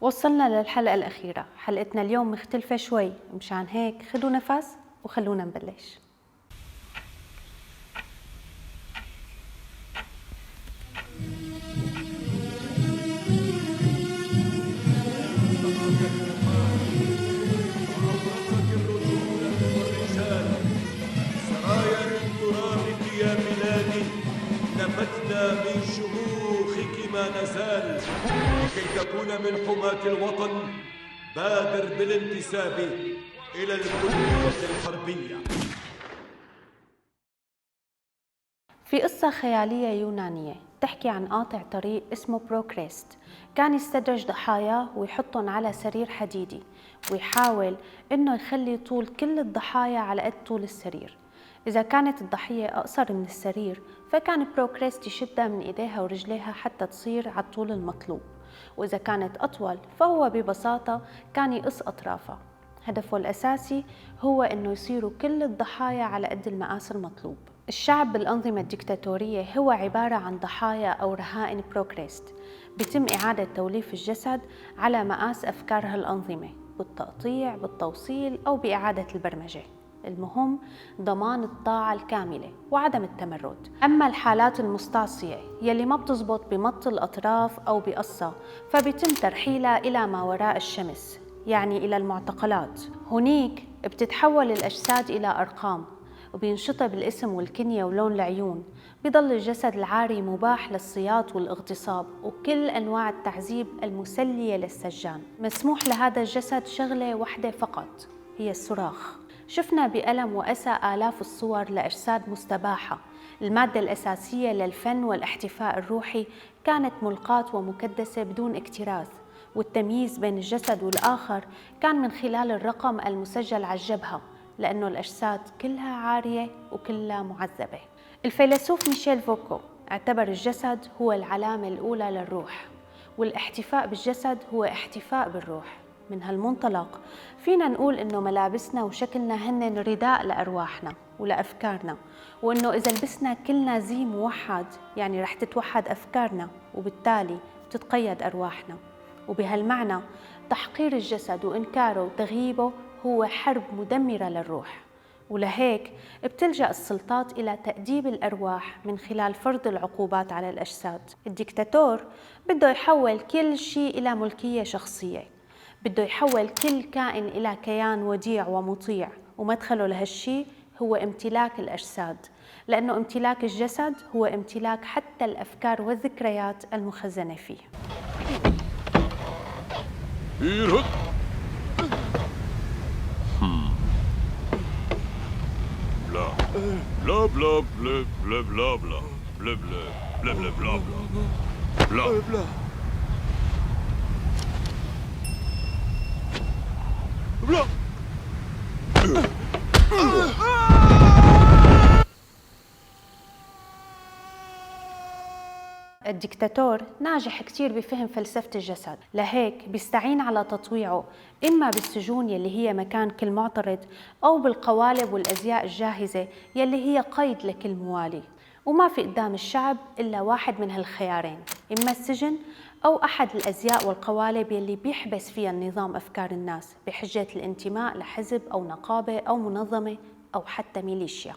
وصلنا للحلقة الأخيرة. حلقتنا اليوم مختلفة شوي، مشان هيك خدوا نفس وخلونا نبلش. سرايا من ترابك يا بلادي، نبتنا من شموخك ما نزال. لكي تكون من حماة الوطن بادر بالانتساب إلى الكلية الحربية. في قصة خيالية يونانية تحكي عن قاطع طريق اسمه بروكريست، كان يستدرج ضحاياه ويحطهم على سرير حديدي ويحاول إنه يخلي طول كل الضحايا على قد طول السرير. إذا كانت الضحية أقصر من السرير فكان بروكريست يشدها من إيديها ورجليها حتى تصير على الطول المطلوب، وإذا كانت أطول فهو ببساطة كان يقص أطرافها. هدفه الأساسي هو إنه يصيروا كل الضحايا على قد المقاس المطلوب. الشعب بالأنظمة الدكتاتورية هو عبارة عن ضحايا أو رهائن بروكريست، بيتم إعادة توليف الجسد على مقاس أفكار هالأنظمة بالتقطيع، بالتوصيل أو بإعادة البرمجة. المهم ضمان الطاعة الكاملة وعدم التمرد. أما الحالات المستعصية يلي ما بتزبط بمط الأطراف أو بقصة فبيتم ترحيلها إلى ما وراء الشمس، يعني إلى المعتقلات. هنيك بتتحول الأجساد إلى أرقام وبينشطب الاسم والكنية ولون العيون. بيضل الجسد العاري مباح للصياط والاغتصاب وكل أنواع التعذيب المسلية للسجان. مسموح لهذا الجسد شغلة واحدة فقط، هي الصراخ. شفنا بألم وأسى آلاف الصور لأجساد مستباحة. المادة الأساسية للفن والاحتفاء الروحي كانت ملقاة ومكدسة بدون اكتراث، والتمييز بين الجسد والآخر كان من خلال الرقم المسجل على الجبهة، لأنه الأجساد كلها عارية وكلها معذبة. الفيلسوف ميشيل فوكو اعتبر الجسد هو العلامة الأولى للروح، والاحتفاء بالجسد هو احتفاء بالروح. من هالمنطلق فينا نقول إنه ملابسنا وشكلنا هن رداء لأرواحنا ولأفكارنا، وإنه إذا لبسنا كلنا زي موحد يعني رح تتوحد أفكارنا وبالتالي تتقيد أرواحنا. وبهالمعنى تحقير الجسد وإنكاره وتغييبه هو حرب مدمرة للروح، ولهيك بتلجأ السلطات إلى تأديب الأرواح من خلال فرض العقوبات على الأجساد. الدكتاتور بده يحول كل شيء إلى ملكية شخصية، بده يحول كل كائن إلى كيان وديع ومطيع، ومدخله لهالشيء هو امتلاك الأجساد، لأنه امتلاك الجسد هو امتلاك حتى الأفكار والذكريات المخزنة فيه. بلا بلا بلا بلا بلا بلا بلا بلا بلا بلا بلا بلا بلا. الدكتاتور ناجح كتير بفهم فلسفة الجسد، لهيك بيستعين على تطويعه إما بالسجون يلي هي مكان كل معترض، أو بالقوالب والأزياء الجاهزة يلي هي قيد لكل موالي. وما في قدام الشعب إلا واحد من هالخيارين، إما السجن أو أحد الأزياء والقوالب يلي بيحبس فيها النظام أفكار الناس بحجة الانتماء لحزب أو نقابة أو منظمة أو حتى ميليشيا.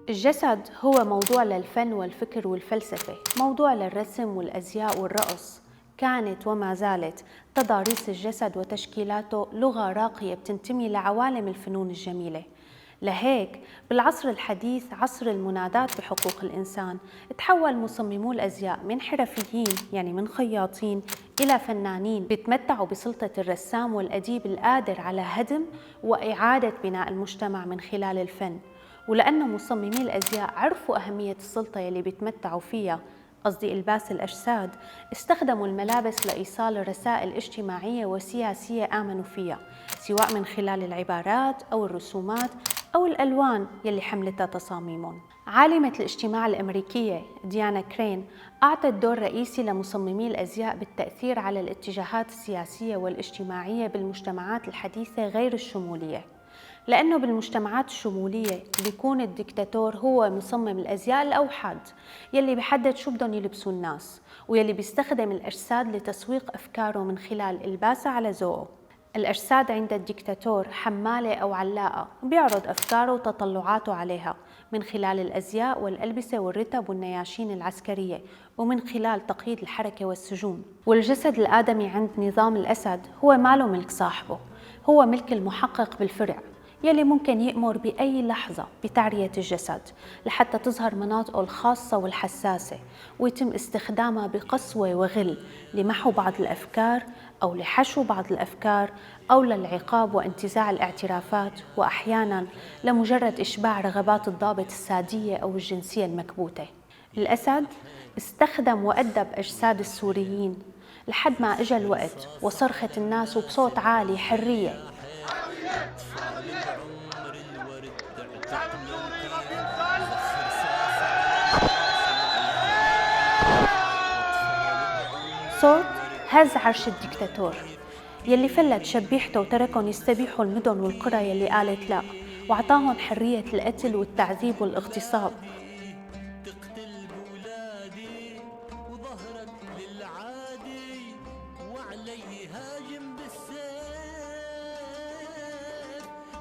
الجسد هو موضوع للفن والفكر والفلسفة، موضوع للرسم والأزياء والرقص. كانت وما زالت تضاريس الجسد وتشكيلاته لغة راقية بتنتمي لعوالم الفنون الجميلة. لهيك بالعصر الحديث، عصر المنادات بحقوق الإنسان، تحول مصممو الأزياء من حرفيين يعني من خياطين إلى فنانين بيتمتعوا بسلطة الرسام والأديب القادر على هدم وإعادة بناء المجتمع من خلال الفن. ولأن مصممي الأزياء عرفوا أهمية السلطة يلي بيتمتعوا فيها، قصدي إلباس الأجساد، استخدموا الملابس لإيصال رسائل اجتماعية وسياسية آمنوا فيها، سواء من خلال العبارات أو الرسومات أو الألوان يلي حملتها تصاميمهم. عالمة الاجتماع الأمريكية ديانا كرين أعطت دور رئيسي لمصممي الأزياء بالتأثير على الاتجاهات السياسية والاجتماعية بالمجتمعات الحديثة غير الشمولية. لأنه بالمجتمعات الشمولية بيكون الدكتاتور هو مصمم الأزياء الأوحد يلي بيحدد شو بدهم يلبسوا الناس، ويلي بيستخدم الأجساد لتسويق أفكاره من خلال إلباسها على ذوقه. الأجساد عند الدكتاتور حمالة أو علاقة، وبيعرض أفكاره وتطلعاته عليها من خلال الأزياء والألبسة والرتب والنياشين العسكرية، ومن خلال تقييد الحركة والسجون. والجسد الآدمي عند نظام الأسد هو ماله ملك صاحبه، هو ملك المحقق بالفرع يلي ممكن يأمر بأي لحظة بتعرية الجسد لحتى تظهر مناطقه الخاصة والحساسة، ويتم استخدامها بقسوة وغل لمحو بعض الأفكار أو لحشو بعض الأفكار أو للعقاب وانتزاع الاعترافات، وأحياناً لمجرد إشباع رغبات الضابط السادية أو الجنسية المكبوتة. الأسد استخدم وأدب أجساد السوريين لحد ما إجا الوقت وصرخت الناس وبصوت عالي حرية. صوت هز عرش الدكتاتور يلي فلت شبيحته وتركهم يستبيحوا المدن والقرى يلي قالت لا، وأعطاهم حرية القتل والتعذيب والاغتصاب.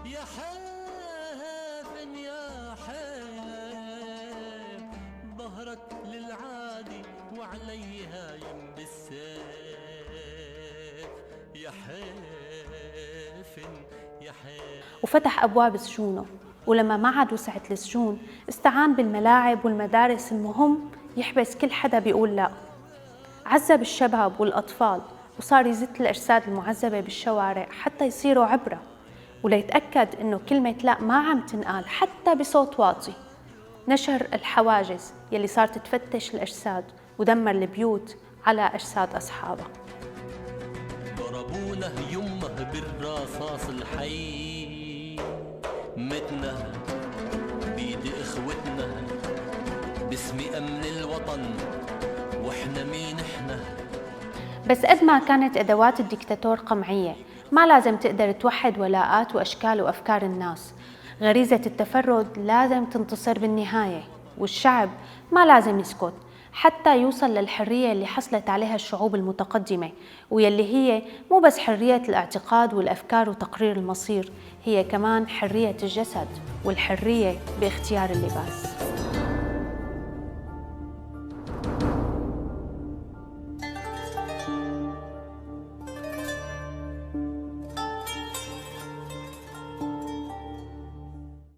يا حافن يا حاف ظهرك للعادي وعليها يم بالسيف يا حافن يا حاف. وفتح أبواب سجونه، ولما ما عاد وسعت السجون استعان بالملاعب والمدارس المهم يحبس كل حدا بيقول لا. عذب الشباب والأطفال وصار يزت الأجساد المعذبة بالشوارع حتى يصيروا عبرة، وليتأكد إنه كلمة لا ما عم تنقال حتى بصوت واطي. نشر الحواجز يلي صارت تفتش الأجساد، ودمر البيوت على أجساد أصحابها. ضربوا له يمه بالرصاص الحي، متنا بيد إخوتنا باسم أمن الوطن، وإحنا مين إحنا؟ بس قد ما كانت أدوات الدكتاتور قمعية، ما لازم تقدر توحد ولاءات وأشكال وأفكار الناس. غريزة التفرد لازم تنتصر بالنهاية، والشعب ما لازم يسكت حتى يوصل للحرية اللي حصلت عليها الشعوب المتقدمة، ويلي هي مو بس حرية الاعتقاد والأفكار وتقرير المصير، هي كمان حرية الجسد والحرية باختيار اللباس.